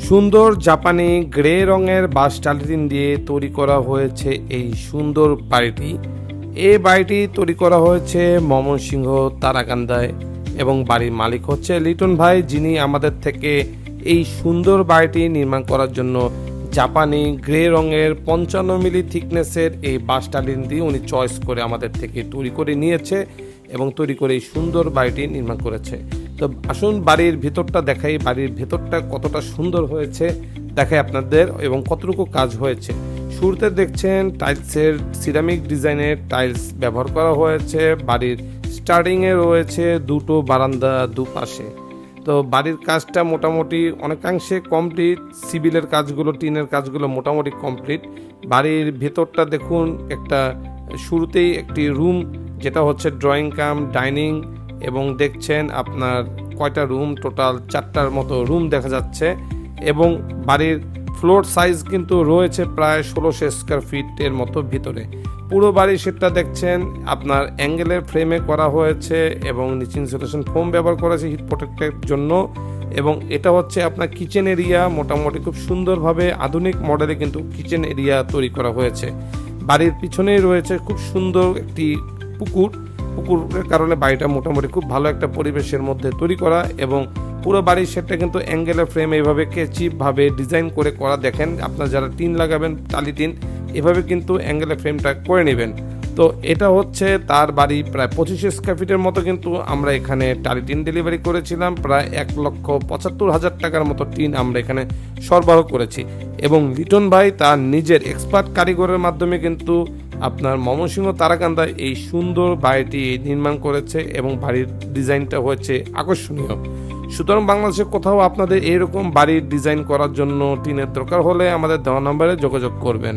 সুন্দর জাপানি গ্রে রঙের বাঁশ টালিটিন দিয়ে তৈরি করা হয়েছে এই সুন্দর বাড়িটি। এই বাড়িটি তৈরি করা হয়েছে ময়মনসিংহ তারাকান্দায় এবং বাড়ির মালিক হচ্ছে লিটন ভাই, যিনি আমাদের থেকে এই সুন্দর বাড়িটি নির্মাণ করার জন্য জাপানি গ্রে রঙের 55 মিলি থিকনেসের এই বাঁশ টালিটিনটি উনি চয়েস করে আমাদের থেকে তৈরি করে নিয়েছে এবং তৈরি করে এই সুন্দর বাড়িটি নির্মাণ করেছে। তো আসুন বাড়ির ভেতরটা দেখাই, বাড়ির ভেতরটা কতটা সুন্দর হয়েছে দেখাই আপনাদের এবং কতটুকু কাজ হয়েছে। শুরুতে দেখছেন টাইলসের সিরামিক ডিজাইনের টাইলস ব্যবহার করা হয়েছে। বাড়ির স্টার্টিংয়ে রয়েছে দুটো বারান্দা দুপাশে। তো বাড়ির কাজটা মোটামুটি অনেকাংশে কমপ্লিট। সিভিলের কাজগুলো, টিনের কাজগুলো মোটামুটি কমপ্লিট। বাড়ির ভেতরটা দেখুন, একটা শুরুতেই একটি রুম যেটা হচ্ছে ড্রয়িং কাম ডাইনিং, এবং দেখছেন আপনার কয়টা রুম, টোটাল 4টার মতো রুম দেখা যাচ্ছে। এবং বাড়ির ফ্লোর সাইজ কিন্তু রয়েছে প্রায় 1600 স্কোয়ার ফিটের মতো ভিতরে। পুরো বাড়ি সেটটা দেখছেন আপনার অ্যাঙ্গেলের ফ্রেমে করা হয়েছে এবং নিচে ইনসুলেশন ফোম ব্যবহার করেছে হিট প্রোটেক্টের জন্য। এবং এটা হচ্ছে আপনার কিচেন এরিয়া, মোটামুটি খুব সুন্দরভাবে আধুনিক মডেলে কিন্তু কিচেন এরিয়া তৈরি করা হয়েছে। বাড়ির পিছনেই রয়েছে খুব সুন্দর একটি পুকুরের কারণে বাড়িটা মোটামুটি খুব ভালো একটা পরিবেশের মধ্যে তৈরি করা। এবং পুরো বাড়ির সেটটা কিন্তু অ্যাঙ্গেলের ফ্রেম এইভাবে কেচিভাবে ডিজাইন করে করা। দেখেন আপনারা যারা টিন লাগাবেন, টালি টিন, এভাবে কিন্তু অ্যাঙ্গেলের ফ্রেমটা করে নেবেন। তো এটা হচ্ছে তার বাড়ি প্রায় 25 স্কোয়ার ফিটের মতো কিন্তু আমরা এখানে টালি টিন ডেলিভারি করেছিলাম। প্রায় 1,75,000 টাকার মতো টিন আমরা এখানে সরবরাহ করেছি। এবং লিটন ভাই তার নিজের এক্সপার্ট কারিগরের মাধ্যমে কিন্তু আপনার ময়মনসিংহ তারাকান্দায় এই সুন্দর বাড়িটি নির্মাণ করেছে এবং বাড়ির ডিজাইনটা হয়েছে আকর্ষণীয়। সুতরাং বাংলাদেশে কোথাও আপনাদের এরকম বাড়ির ডিজাইন করার জন্য টিনের দরকার হলে আমাদের দেওয়া নম্বরে যোগাযোগ করবেন।